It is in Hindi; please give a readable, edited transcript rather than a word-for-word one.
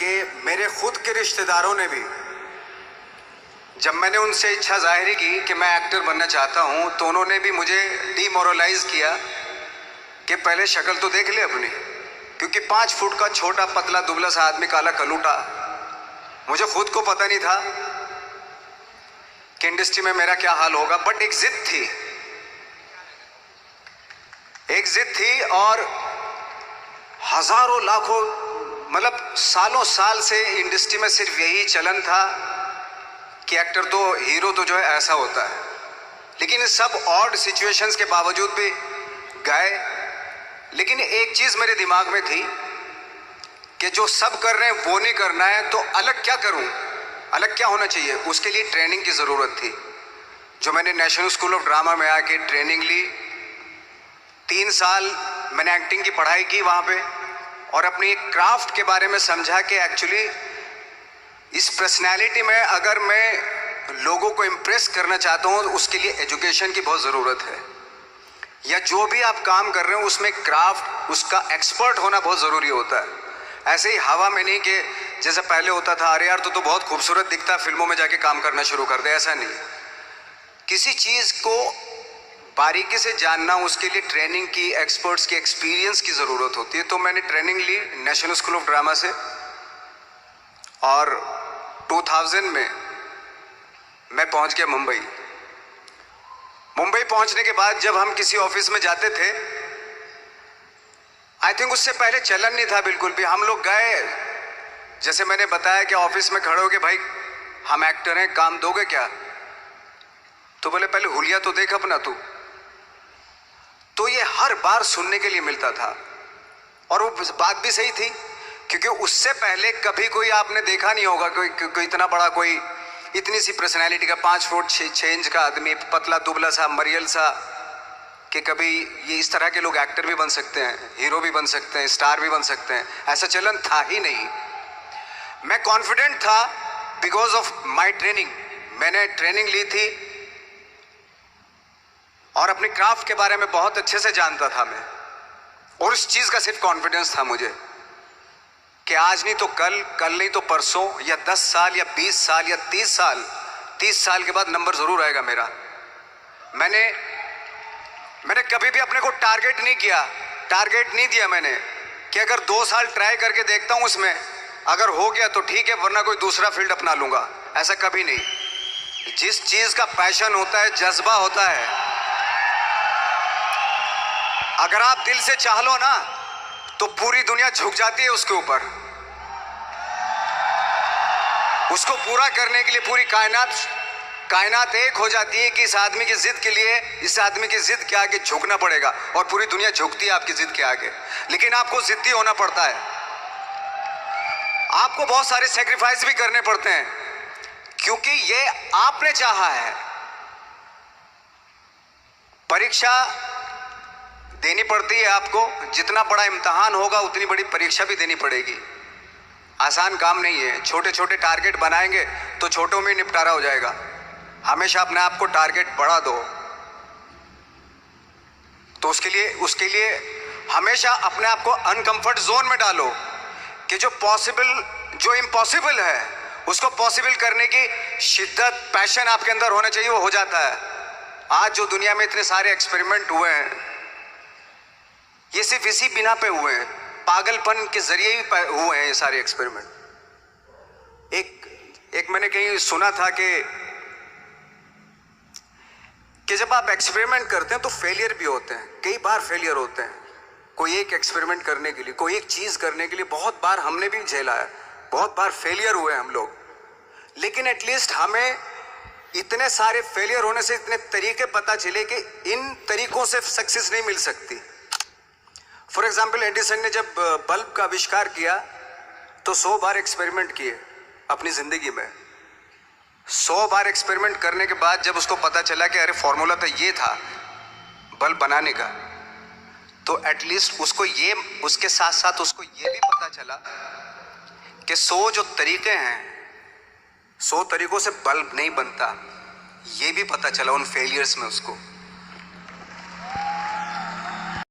कि मेरे खुद के रिश्तेदारों ने भी, जब मैंने उनसे इच्छा जाहिर की कि मैं एक्टर बनना चाहता हूं, तो उन्होंने भी मुझे डीमोरलाइज किया कि पहले शक्ल तो देख ले अपनी, क्योंकि 5 फुट का छोटा पतला दुबला सा आदमी, काला कलूटा। मुझे खुद को पता नहीं था कि इंडस्ट्री में मेरा क्या हाल होगा, बट एक जिद थी और हजारों लाखों मतलब सालों साल से इंडस्ट्री में सिर्फ यही चलन था कि एक्टर तो, हीरो तो जो है ऐसा होता है। लेकिन इन सब ऑड सिचुएशंस के बावजूद भी गए। लेकिन एक चीज मेरे दिमाग में थी कि जो सब कर रहे हैं वो नहीं करना है, तो अलग क्या करूं, अलग क्या होना चाहिए। उसके लिए ट्रेनिंग की जरूरत थी, जो मैंने नेशनल स्कूल ऑफ ड्रामा में आके ट्रेनिंग ली। 3 साल मैंने एक्टिंग की पढ़ाई की वहाँ पे, और अपनी एक क्राफ्ट के बारे में समझा कि एक्चुअली इस पर्सनैलिटी में अगर मैं लोगों को इम्प्रेस करना चाहता हूँ, उसके लिए एजुकेशन की बहुत ज़रूरत है, या जो भी आप काम कर रहे हो उसमें क्राफ्ट, उसका एक्सपर्ट होना बहुत ज़रूरी होता है। ऐसे ही हवा में नहीं कि जैसे पहले होता था, अरे यार तो बहुत खूबसूरत दिखता, फिल्मों में जाके काम करना शुरू कर दे, ऐसा नहीं। किसी चीज़ को बारीकी से जानना, उसके लिए ट्रेनिंग की, एक्सपर्ट्स की, एक्सपीरियंस की ज़रूरत होती है। तो मैंने ट्रेनिंग ली नेशनल स्कूल ऑफ ड्रामा से, और 2000 में मैं पहुंच गया मुंबई। मुंबई पहुंचने के बाद जब हम किसी ऑफिस में जाते थे, आई थिंक उससे पहले चलन नहीं था बिल्कुल भी। हम लोग गए, जैसे मैंने बताया कि ऑफिस में खड़े हो के, भाई हम एक्टर हैं, काम दोगे क्या? तो बोले पहले हुलिया तो देख अपना तू। तो ये हर बार सुनने के लिए मिलता था, और वो बात भी सही थी, क्योंकि उससे पहले कभी कोई आपने देखा नहीं होगा कोई इतना बड़ा, कोई इतनी सी पर्सनैलिटी का 5 फुट 6 इंच का आदमी, पतला दुबला सा मरियल सा, कि कभी ये इस तरह के लोग एक्टर भी बन सकते हैं, हीरो भी बन सकते हैं, स्टार भी बन सकते हैं। ऐसा चलन था ही नहीं। मैं कॉन्फिडेंट था बिकॉज ऑफ माई ट्रेनिंग। मैंने ट्रेनिंग ली थी और अपने क्राफ्ट के बारे में बहुत अच्छे से जानता था मैं, और उस चीज का सिर्फ कॉन्फिडेंस था मुझे कि आज नहीं तो कल, कल नहीं तो परसों, या 10 साल या 20 साल या 30 साल के बाद नंबर जरूर आएगा मेरा। मैंने कभी भी अपने को टारगेट नहीं किया, टारगेट नहीं दिया मैंने कि अगर 2 साल ट्राई करके देखता हूं, उसमें अगर हो गया तो ठीक है, वरना कोई दूसरा फील्ड अपना लूंगा। ऐसा कभी नहीं। जिस चीज का पैशन होता है, जज्बा होता है, अगर आप दिल से चाह लो ना, तो पूरी दुनिया झुक जाती है उसके ऊपर। उसको पूरा करने के लिए पूरी कायनात एक हो जाती है कि इस आदमी की जिद के लिए, इस आदमी की जिद के आगे झुकना पड़ेगा, और पूरी दुनिया झुकती है आपकी जिद के आगे। लेकिन आपको जिद्दी होना पड़ता है, आपको बहुत सारे सेक्रीफाइस भी करने पड़ते हैं, क्योंकि ये आपने चाहा है। परीक्षा देनी पड़ती है आपको, जितना बड़ा इम्तिहान होगा उतनी बड़ी परीक्षा भी देनी पड़ेगी। आसान काम नहीं है। छोटे छोटे टारगेट बनाएंगे तो छोटों में निपटारा हो जाएगा। हमेशा अपने आप को टारगेट बढ़ा दो। तो उसके लिए हमेशा अपने आप को अनकंफर्ट जोन में डालो, कि जो इम्पॉसिबल है उसको पॉसिबल करने की शिद्दत, पैशन आपके अंदर होना चाहिए, वो हो जाता है। आज जो दुनिया में इतने सारे एक्सपेरिमेंट हुए हैं, ये सिर्फ इसी बिना पे हुए हैं, पागलपन के जरिए ही हुए हैं ये सारे एक्सपेरिमेंट। एक मैंने कहीं सुना था कि जब आप एक्सपेरिमेंट करते हैं तो फेलियर भी होते हैं, कई बार फेलियर होते हैं। कोई एक एक्सपेरिमेंट करने के लिए, कोई एक चीज करने के लिए बहुत बार हमने भी झेला है, बहुत बार फेलियर हुए हम लोग। लेकिन एटलीस्ट हमें इतने सारे फेलियर होने से इतने तरीके पता चले कि इन तरीकों से सक्सेस नहीं मिल सकती। फॉर एग्जाम्पल, एडिसन ने जब बल्ब का आविष्कार किया तो 100 बार एक्सपेरिमेंट किए अपनी जिंदगी में। 100 बार एक्सपेरिमेंट करने के बाद जब उसको पता चला कि अरे फॉर्मूला तो ये था बल्ब बनाने का, तो एटलीस्ट उसके साथ साथ उसको ये भी पता चला कि 100 जो तरीके हैं, 100 तरीकों से बल्ब नहीं बनता, ये भी पता चला उन फेलियर्स में उसको।